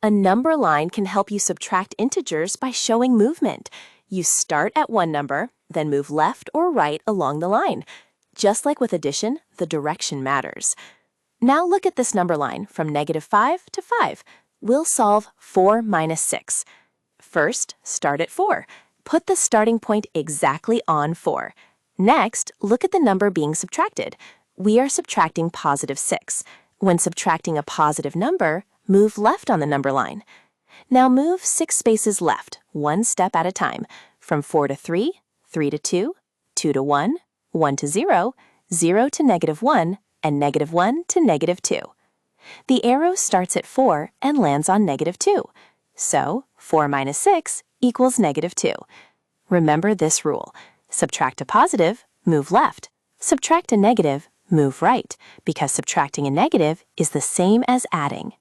A number line can help you subtract integers by showing movement. You start at one number, then move left or right along the line. Just like with addition, the direction matters. Now look at this number line from -5 to 5. We'll solve 4 minus 6. First, start at 4. Put the starting point exactly on 4. Next, look at the number being subtracted. We are subtracting positive 6. When subtracting a positive number, move left on the number line. Now move 6 spaces left, one step at a time, from 4 to 3, 3 to 2, 2 to 1, 1 to 0, 0 to -1, and -1 to -2. The arrow starts at 4 and lands on -2. So 4 minus 6 equals -2. Remember this rule. Subtract a positive, move left. Subtract a negative, move right, because subtracting a negative is the same as adding.